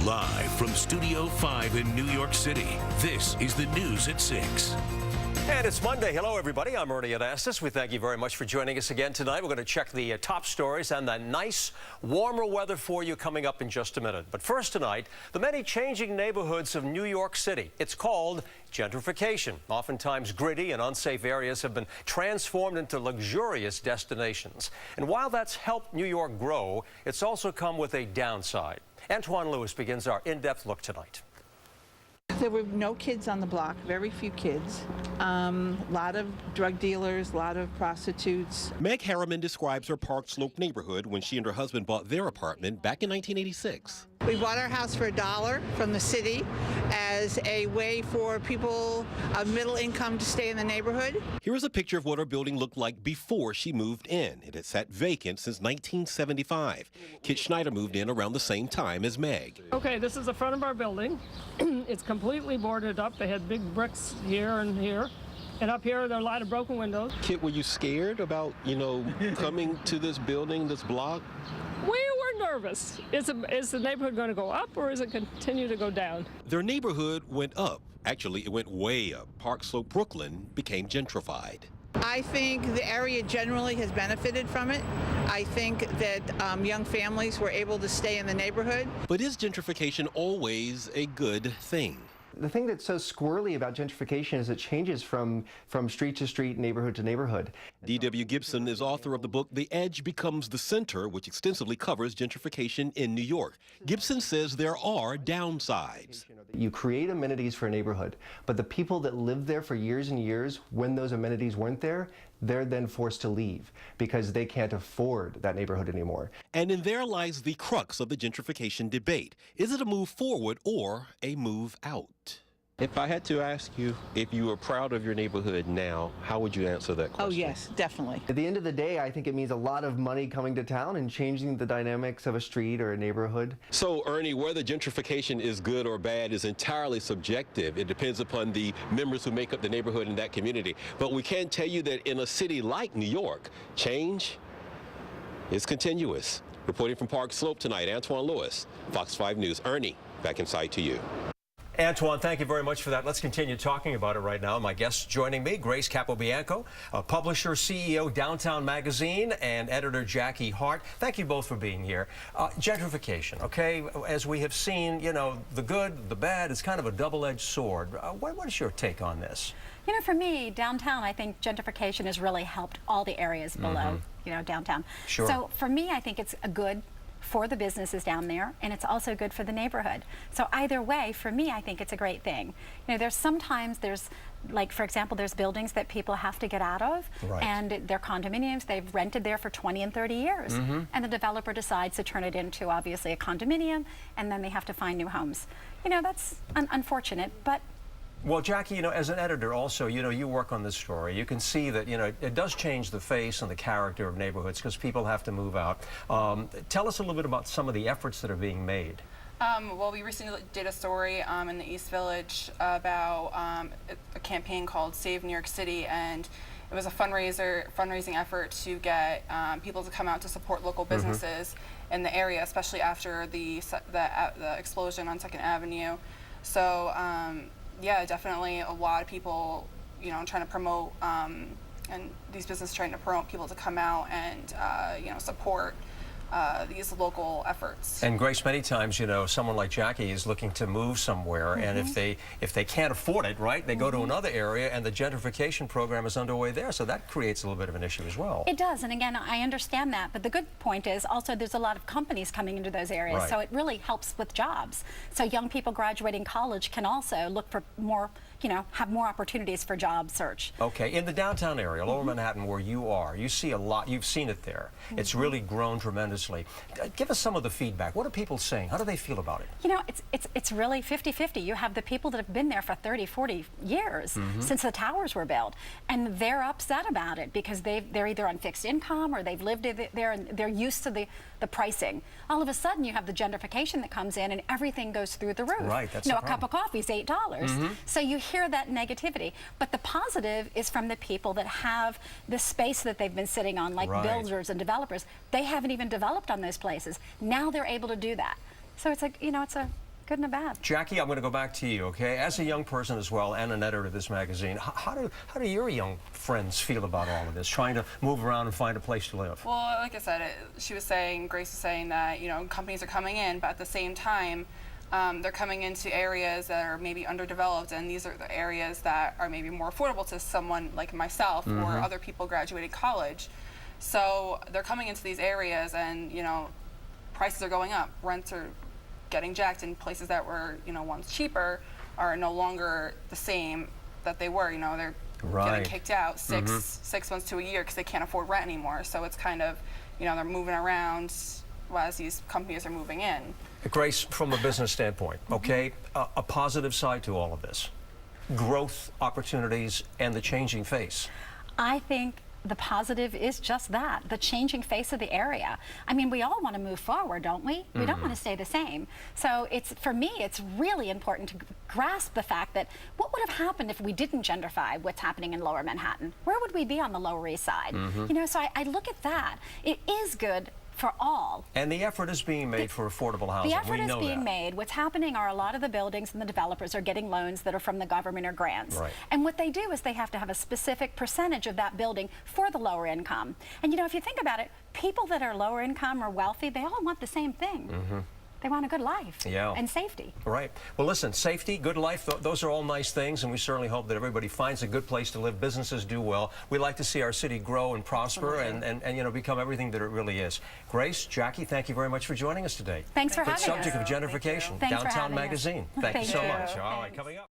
Live from Studio 5 in New York City, this is the News at 6. And it's Monday. Hello, everybody. I'm Ernie Anastas. We thank you very much for joining us again tonight. We're going to check the top stories and the nice, warmer weather for you coming up in just a minute. But first tonight, the many changing neighborhoods of New York City. It's called gentrification. Oftentimes gritty and unsafe areas have been transformed into luxurious destinations. And while that's helped New York grow, it's also come with a downside. Antoine Lewis begins our in-depth look tonight. There were no kids on the block, very few kids. A lot of drug dealers, a lot of prostitutes. Meg Harriman describes her Park Slope neighborhood when she and her husband bought their apartment back in 1986. We bought our house for $1 from the city as a way for people of middle income to stay in the neighborhood. Here is a picture of what her building looked like before she moved in. It had sat vacant since 1975. Kit Schneider moved in around the same time as Meg. Okay, this is the front of our building. It's completely boarded up. They had big bricks here and here. And up here, there are a lot of broken windows. Kit, were you scared about, coming to this building, this block? We were nervous. Is the neighborhood going to go up or is it continue to go down? Their neighborhood went up. Actually, it went way up. Park Slope, Brooklyn became gentrified. I think the area generally has benefited from it. I think that young families were able to stay in the neighborhood. But is gentrification always a good thing? The thing that's so squirrely about gentrification is it changes from street to street, neighborhood to neighborhood. D.W. Gibson is author of the book The Edge Becomes the Center, which extensively covers gentrification in New York. Gibson says there are downsides. You create amenities for a neighborhood, but the people that lived there for years and years, when those amenities weren't there, they're then forced to leave because they can't afford that neighborhood anymore. And in there lies the crux of the gentrification debate. Is it a move forward or a move out? If I had to ask you if you were proud of your neighborhood now, how would you answer that question? Oh, yes, definitely. At the end of the day, I think it means a lot of money coming to town and changing the dynamics of a street or a neighborhood. So, Ernie, whether gentrification is good or bad is entirely subjective. It depends upon the members who make up the neighborhood in that community. But we can tell you that in a city like New York, change is continuous. Reporting from Park Slope tonight, Antoine Lewis, Fox 5 News. Ernie, back inside to you. Antoine, thank you very much for that. Let's continue talking about it right now. My guests joining me, Grace Capobianco, publisher, CEO, Downtown Magazine, and editor Jackie Hart. Thank you both for being here. Gentrification, okay? As we have seen, the good, the bad, it's kind of a double-edged sword. What is your take on this? For me, downtown, I think gentrification has really helped all the areas below, downtown. Sure. So for me, I think it's a good for the businesses down there, and it's also good for the neighborhood. So either way, for me, I think it's a great thing. There's like, for example, there's buildings that people have to get out of, right, and they're condominiums. They've rented there for 20 and 30 years, and the developer decides to turn it into, obviously, a condominium, and then they have to find new homes. That's unfortunate, but well, Jackie, as an editor also, you work on this story. You can see that, it does change the face and the character of neighborhoods because people have to move out. Tell us a little bit about some of the efforts that are being made. Well, we recently did a story in the East Village about a campaign called Save New York City, and it was a fundraising effort to get people to come out to support local businesses in the area, especially after the explosion on 2nd Avenue. So, yeah, definitely a lot of people, trying to promote, and these businesses trying to promote people to come out and, support these local efforts. And Grace, many times, someone like Jackie is looking to move somewhere, and if they can't afford it, right, they go to another area, and the gentrification program is underway there, so that creates a little bit of an issue as well. It does, and again, I understand that, but the good point is also there's a lot of companies coming into those areas, right, so it really helps with jobs. So young people graduating college can also look for more, have more opportunities for job search. Okay, in the downtown area, Lower Manhattan, where you are, you see a lot, you've seen it there. It's really grown tremendously. Give us some of the feedback. What are people saying? How do they feel about it? It's really 50-50. You have the people that have been there for 30, 40 years since the towers were built, and they're upset about it because they're either on fixed income or they've lived there and they're used to the pricing. All of a sudden, you have the gentrification that comes in and everything goes through the roof. Right, that's a cup of coffee is $8. So you hear that negativity, but the positive is from the people that have the space that they've been sitting on, like builders and developers. They haven't even developed on those places. Now they're able to do that. So it's like, good and a bad. Jackie, I'm going to go back to you, okay? As a young person as well, and an editor of this magazine, how do your young friends feel about all of this, trying to move around and find a place to live? Well, like I said, Grace was saying that, you know, companies are coming in, but at the same time, they're coming into areas that are maybe underdeveloped, and these are the areas that are maybe more affordable to someone like myself or other people graduating college. So they're coming into these areas, and, you know, prices are going up, rents are getting jacked, in places that were, you know, once cheaper are no longer the same that they were. You know, they're getting kicked out 6 months to a year because they can't afford rent anymore. So it's kind of, you know, they're moving around as these companies are moving in. Grace, from a business standpoint, okay, a positive side to all of this, growth opportunities and the changing face. I think the positive is just that, the changing face of the area. I mean, we all want to move forward, don't we? We don't want to stay the same. So for me, it's really important to grasp the fact that what would have happened if we didn't gentrify what's happening in Lower Manhattan? Where would we be on the Lower East Side? You know, so I look at that. It is good for all. And the effort is being made for affordable housing. The effort we know is being that. made. What's happening are a lot of the buildings and the developers are getting loans that are from the government or grants. Right. And what they do is they have to have a specific percentage of that building for the lower income. And you know, if you think about it, people that are lower income or wealthy, they all want the same thing. They want a good life and safety. Right. Well, listen, safety, good life, those are all nice things, and we certainly hope that everybody finds a good place to live, businesses do well. We like to see our city grow and prosper and you know, become everything that it really is. Grace, Jackie, thank you very much for joining us today. Thanks for having us. The subject of gentrification, Thanks for Downtown having us. Magazine. Thank you so much. Thank All right, you. coming up.